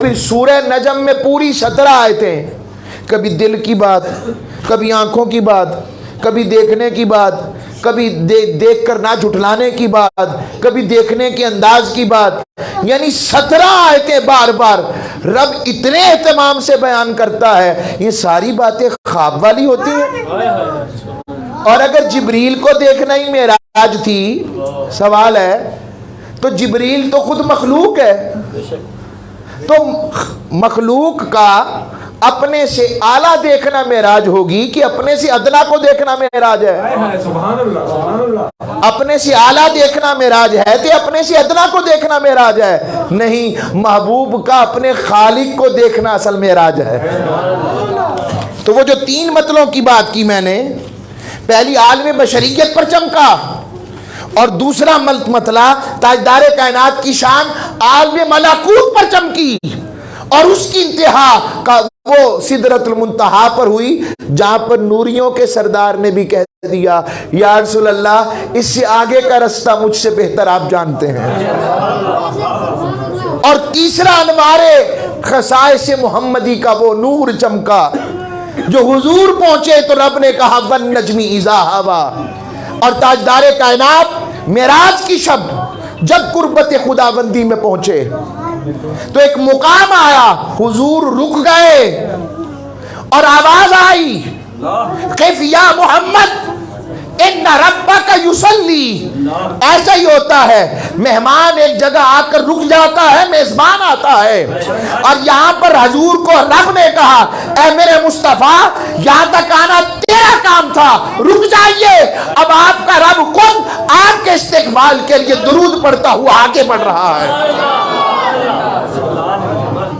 फिर सूरह नजम में पूरी 17 आयतें, कभी दिल की बात, कभी आंखों की बात, कभी देखने की बात, कभी देख कर ना झुठलाने की बात, कभी देखने के अंदाज की बात, यानी 17 आयतें बार बार रब इतने एहतमाम से बयान करता है। ये सारी बातें ख्वाब वाली होती हैं। और अगर जिब्रील को देखना ही मेराज थी, सवाल है, तो जिब्रील तो खुद मखलूक है, तो मखलूक का अपने से आला देखना मेराज होगी कि अपने से अदना को देखना मेराज है? सुभान अल्लाह। अपने से आला देखना मेराज है तो अपने से अदना को देखना मेराज है? नहीं, महबूब का अपने खालिक को देखना असल मेराज है। तो वो जो 3 मतलों की बात की मैंने, पहली आलम बशरियत पर चमका, और दूसरा मतला ताजदारे कायनात की शान आलम मलाकूत पर चमकी, और उसकी इंतहा का वो सिदरतुल मुंतहा पर हुई, जहां पर नूरियों के सरदार ने भी कह दिया, या रसूल अल्लाह, इससे आगे का रास्ता मुझसे बेहतर आप जानते हैं। और तीसरा अनवारे खसाइस मोहम्मदी का वो नूर चमका, जो हुजूर पहुंचे तो रब ने कहा वन नजमी इज़ा हवा। और ताजदारे कायनात मेराज की शब्द जब कुर्बत खुदाबंदी में पहुंचे तो एक मुकाम आया, हुजूर रुक गए और आवाज आई, कैफ या मोहम्मद इन्ना रब्बका युसल्ली। ऐसा ही होता है, मेहमान एक जगह आकर रुक जाता है, मेजबान आता है, और यहाँ पर हजूर को रब ने कहा, ऐ मेरे मुस्तफा, यहाँ तक आना तेरा काम था, रुक जाइए। अब आपका रब खुद आपके इस्तेकबाल के लिए दुरूद पढ़ता हुआ आगे बढ़ रहा है।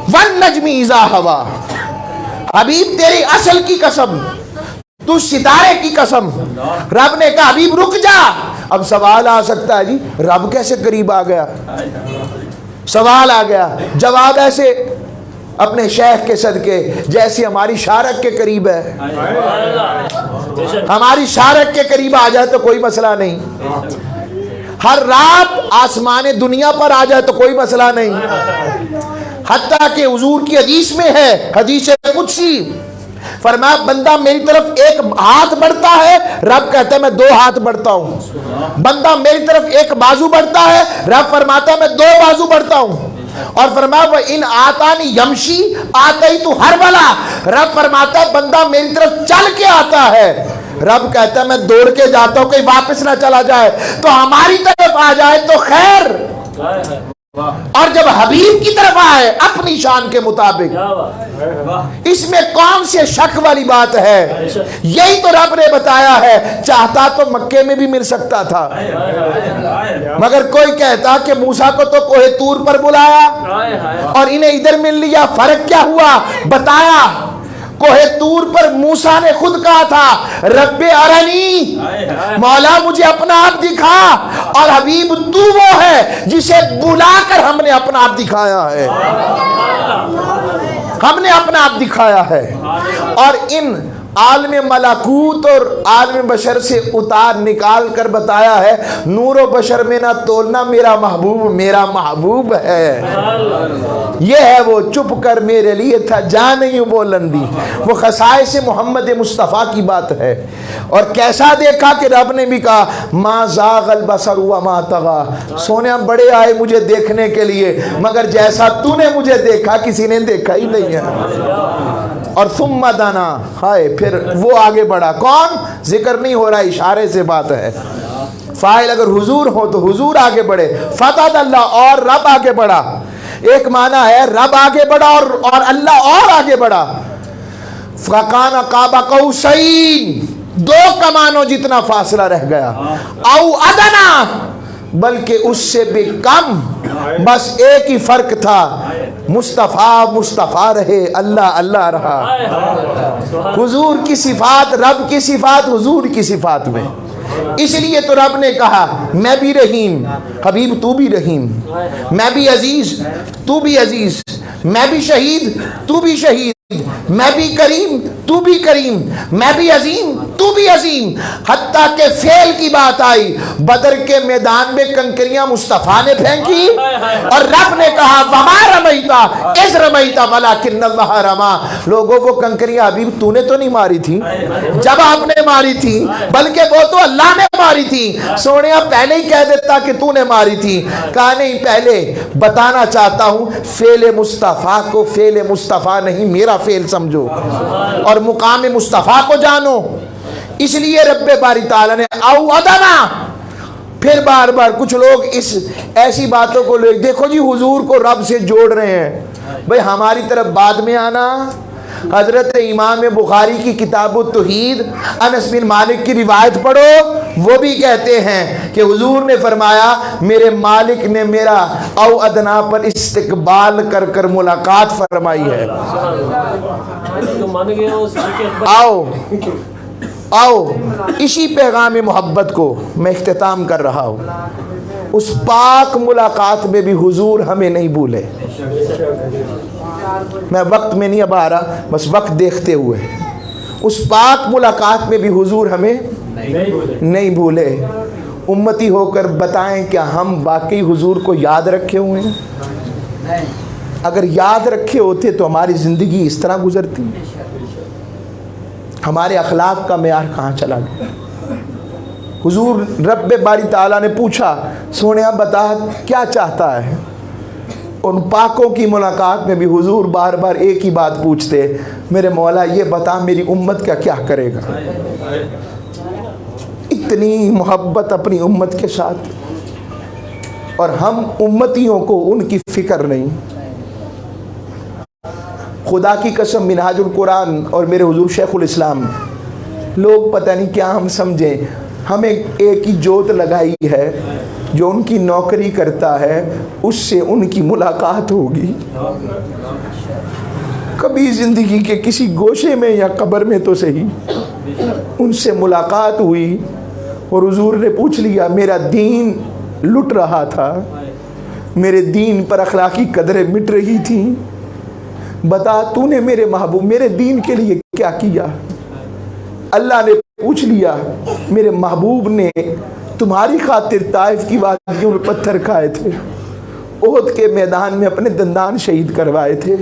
वन नजमी इज़ा हवा, हबीब तेरी असल की कसम, तू सितारे की कसम। रब ने कहा हबीब रुक जा। अब सवाल आ सकता है, जी रब कैसे करीब आ गया? सवाल आ गया, जवाब ऐसे अपने शेख के सदके, जैसे हमारी शारक के करीब है। हमारी शारक के करीब आ जाए तो कोई मसला नहीं, हर रात आसमान दुनिया पर आ जाए तो कोई मसला नहीं। हत्ता के हुजूर की हदीस में है, हदीस कुदसी, फरमाया बंदा मेरी तरफ एक हाथ बढ़ता है, रब कहता है मैं 2 हाथ बढ़ता हूं। बंदा मेरी तरफ एक बाजू बढ़ता है, रब फरमाता है मैं 2 बाजू बढ़ता हूं। और फरमाया वह इन आतानी यमशी आती तू हर बला, रब फरमाता है बंदा मेरी तरफ चल के आता है, रब कहता है मैं दौड़ के जाता हूं, कहीं वापस ना चला जाए, तो हमारी तरफ आ जाए तो खैर, और जब हबीब की तरफ आए अपनी शान के मुताबिक, इसमें कौन से शक वाली बात है? यही तो रब ने बताया है, चाहता तो मक्के में भी मिल सकता था, मगर कोई कहता कि मूसा को तो कोहे तूर पर बुलाया और इन्हें इधर मिल लिया, फर्क क्या हुआ? बताया, कोहे तूर पर मूसा ने खुद कहा था रब्बे अरनी, मौला मुझे अपना आप दिखा, और हबीब तू वो है जिसे बुलाकर हमने अपना आप दिखाया है, हमने अपना आप दिखाया है। और इन आलम मलाकूत और आलम बशर से उतार निकाल कर बताया है, नूर बशर में ना तोलना, मेरा महबूब है। ये है वो चुप कर मेरे लिए था जान नहीं बोलंदी, वो खसाइस मोहम्मद मुस्तफ़ा की बात है। और कैसा देखा कि रब ने भी कहा मा ज़ाग़ल बसर व मा तग़ा, सोने बड़े आए मुझे देखने के लिए, मगर जैसा तूने मुझे देखा किसी ने देखा ही नहीं है। और सुम्मा दाना, हाय, फिर वो आगे बढ़ा। कौन? जिक्र नहीं हो रहा, इशारे से बात है। फाइल अगर हुजूर हो तो हुजूर आगे बढ़े, फतह अल्लाह, और रब आगे बढ़ा। एक माना है रब आगे बढ़ा और अल्लाह और आगे बढ़ा। फ़कान काबा कौसैन, 2 कमानों जितना फासला रह गया, औ अदना, बल्कि उससे भी कम, बस एक ही फर्क था, मुस्तफ़ा रहे, अल्लाह अल्लाह रहा। हुजूर की सिफात, रब की सिफात हुजूर की सिफात में। इसलिए तो रब ने कहा मैं भी रहीम, हबीब तू भी रहीम, मैं भी अजीज तू भी अजीज, मैं भी शहीद तू भी शहीद, मैं भी करीम तू भी करीम, मैं भी अजीम तू भी अजीम। हत्ता के फेल की बात आई, बदर के मैदान में कंकरियां मुस्तफा ने फेंकी और रब ने कहा वमा रमैता इस रमैता वलाकिन्नल्लाह रमा। लोगों वो कंकरियां अभी तूने तो नहीं मारी थी जब आपने मारी थी, बल्कि वो तो अल्लाह ने मारी थी। सोनिया पहले ही कह देता कि तूने मारी थी। कहा नहीं, पहले बताना चाहता हूं फेल मुस्तफा को फेल मुस्तफा नहीं मेरा फेल समझो और मुकाम मुस्तफा को जानो। इसलिए रब्बे बारी ताला ने औ अदना, फिर बार बार कुछ लोग इस ऐसी बातों को ले, देखो जी हुजूर को रब से जोड़ रहे हैं। भाई हमारी तरफ बाद में आना। हजरत इमाम बुखारी की किताब तौहीद अनस बिन मालिक की रिवायत पढ़ो, वो भी कहते हैं कि हुजूर ने फरमाया मेरे मालिक ने मेरा औ अदना पर इस्तकबाल कर कर मुलाकात फरमाई है। आओ आओ इसी पैगाम मोहब्बत को मैं इख्तिताम कर रहा हूँ। उस पाक मुलाकात में भी हुजूर हमें नहीं भूले। मैं वक्त में नहीं अब आ रहा, बस वक्त देखते हुए उस पाक मुलाकात में भी हुजूर हमें नहीं भूले। उम्मती होकर बताएं क्या हम वाकई हुजूर को याद रखे हुए हैं? अगर याद रखे होते तो हमारी ज़िंदगी इस तरह गुजरती। हमारे अखलाक का मेयार कहाँ चला गया? हुजूर रब्बे बारी ताला ने पूछा सोनिया बता क्या चाहता है? उन पाकों की मुलाकात में भी हुजूर बार बार एक ही बात पूछते, मेरे मौला ये बता मेरी उम्मत का क्या करेगा? इतनी मोहब्बत अपनी उम्मत के साथ, और हम उम्मतियों को उनकी फिक्र नहीं। खुदा की कसम मिनहाजुल कुरान और मेरे हुजूर शेखुल इस्लाम, लोग पता नहीं क्या हम समझें, हमें एक ही जोत लगाई है जो उनकी नौकरी करता है उससे उनकी मुलाकात होगी। कभी ज़िंदगी के किसी गोशे में या कब्र में तो सही उनसे मुलाकात हुई और हुजूर ने पूछ लिया मेरा दीन लुट रहा था, मेरे दीन पर अखलाकी कदरें मिट रही थी, बता तूने मेरे महबूब मेरे दीन के लिए क्या किया? अल्लाह ने पूछ लिया मेरे महबूब ने तुम्हारी खातिर ताइफ की वादियों में पत्थर खाए थे, ओहद के मैदान में अपने दंदान शहीद करवाए थे,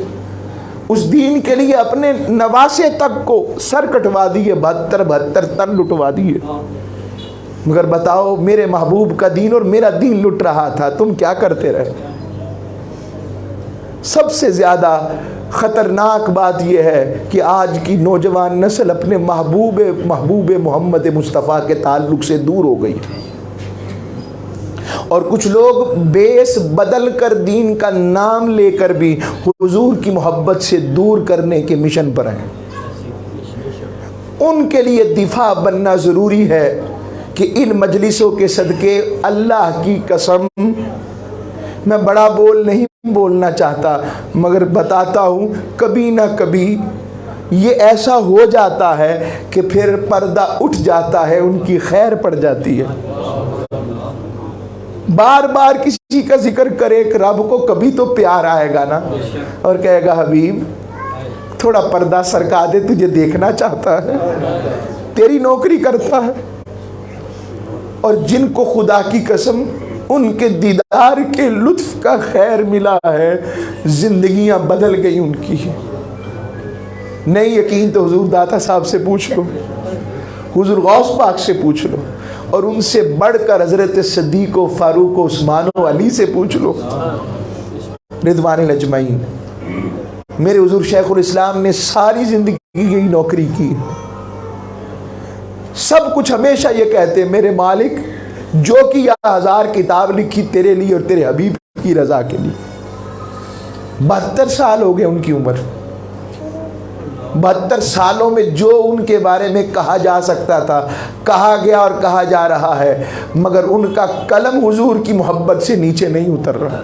उस दीन के लिए अपने नवासे तक को सर कटवा दिए, 72 तन लुटवा दिए। मगर बताओ मेरे महबूब का दीन और मेरा दीन लुट रहा था, तुम क्या करते रहे? सबसे ज़्यादा ख़तरनाक बात यह है कि आज की नौजवान नस्ल अपने महबूब मोहम्मद मुस्तफ़ा के ताल्लुक़ से दूर हो गई, और कुछ लोग बेस बदल कर दीन का नाम लेकर भी हुजूर की मोहब्बत से दूर करने के मिशन पर हैं। उनके लिए दिफा बनना ज़रूरी है कि इन मजलिसों के सदके अल्लाह की कसम, मैं बड़ा बोल नहीं बोलना चाहता मगर बताता हूँ, कभी ना कभी ये ऐसा हो जाता है कि फिर पर्दा उठ जाता है, उनकी खैर पड़ जाती है। बार बार किसी का जिक्र करे रब को, कभी तो प्यार आएगा ना और कहेगा हबीब थोड़ा पर्दा सरका दे, तुझे देखना चाहता है, तेरी नौकरी करता है। और जिनको खुदा की कसम उनके दीदार के लुत्फ का खैर मिला है, जिंदगियां बदल गई उनकी। नहीं यकीन तो हुजूर दाता साहब से पूछ लो, हुजूर गौस पाक से पूछ लो, और उनसे बढ़कर हजरत सिद्दीक़ व फारूक व उस्मान व अली से पूछ लो रिदवान अजमईन। मेरे हुजूर शेखुल इस्लाम ने सारी जिंदगी यही नौकरी की, सब कुछ हमेशा ये कहते मेरे मालिक जो कि 1000 किताब लिखी तेरे लिए और तेरे हबीब की रजा के लिए। 72 साल हो गए उनकी उम्र, 72 सालों में जो उनके बारे में कहा जा सकता था कहा गया और कहा जा रहा है, मगर उनका कलम हुजूर की मोहब्बत से नीचे नहीं उतर रहा।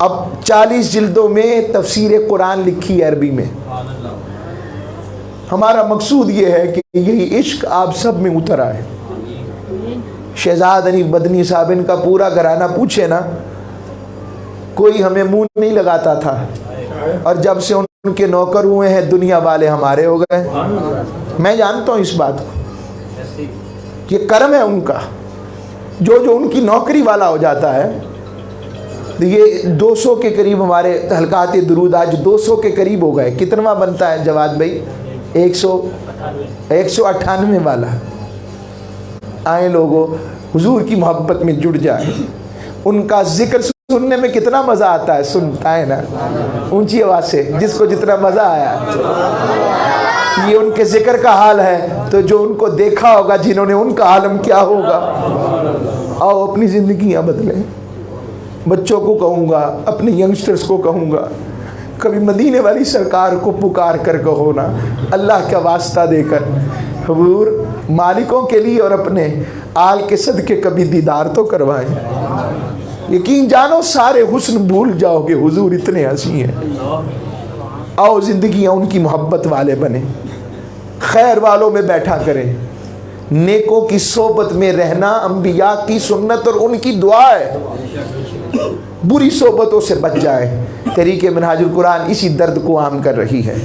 अब 40 जिल्दों में तफसीर कुरान लिखी है अरबी में। हमारा मकसूद ये है कि यही इश्क आप सब में उतर आए। शहजाद अली बदनी साहब इनका पूरा घराना पूछे ना, कोई हमें मुंह नहीं लगाता था, और जब से उनके नौकर हुए हैं, दुनिया वाले हमारे हो गए। मैं जानता हूँ इस बात को, ये कर्म है उनका। जो जो उनकी नौकरी वाला हो जाता है, ये 200 के करीब हमारे हलकात दुरूद आज 200 के करीब हो गए। कितनवा बनता है जवाद भाई? 198 वाला। आए लोगों, हुजूर की मोहब्बत में जुड़ जाए। उनका जिक्र सुनने में कितना मज़ा आता है, सुनता है ना ऊंची आवाज़ से, जिसको जितना मज़ा आया। ये उनके जिक्र का हाल है, तो जो उनको देखा होगा जिन्होंने, उनका आलम क्या होगा। आओ अपनी ज़िंदगियाँ बदलें। बच्चों को कहूँगा, अपने यंगस्टर्स को कहूँगा, कभी मदीने वाली सरकार को पुकार कर कहो ना, अल्लाह का वास्ता देकर, हुजूर मालिकों के लिए और अपने आल के सदके कभी दीदार तो करवाएं। यकीन जानो सारे हुस्न भूल जाओगे, हुजूर इतने हंसी हैं। आओ ज़िंदगियाँ उनकी मोहब्बत वाले बने, खैर वालों में बैठा करें, नेकों की सोबत में रहना अंबिया की सुन्नत और उनकी दुआ है। बुरी सोबतों से बच जाए। तरीके मिनहाजुल कुरान इसी दर्द को आम कर रही है।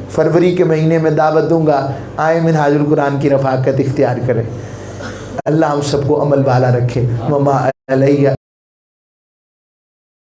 फरवरी के महीने में दावत दूंगा, आए मिनहाजुल कुरान की रफ़ाकत इख्तियार करें। अल्लाह हम सबको अमल वाला रखे। ममा अलैया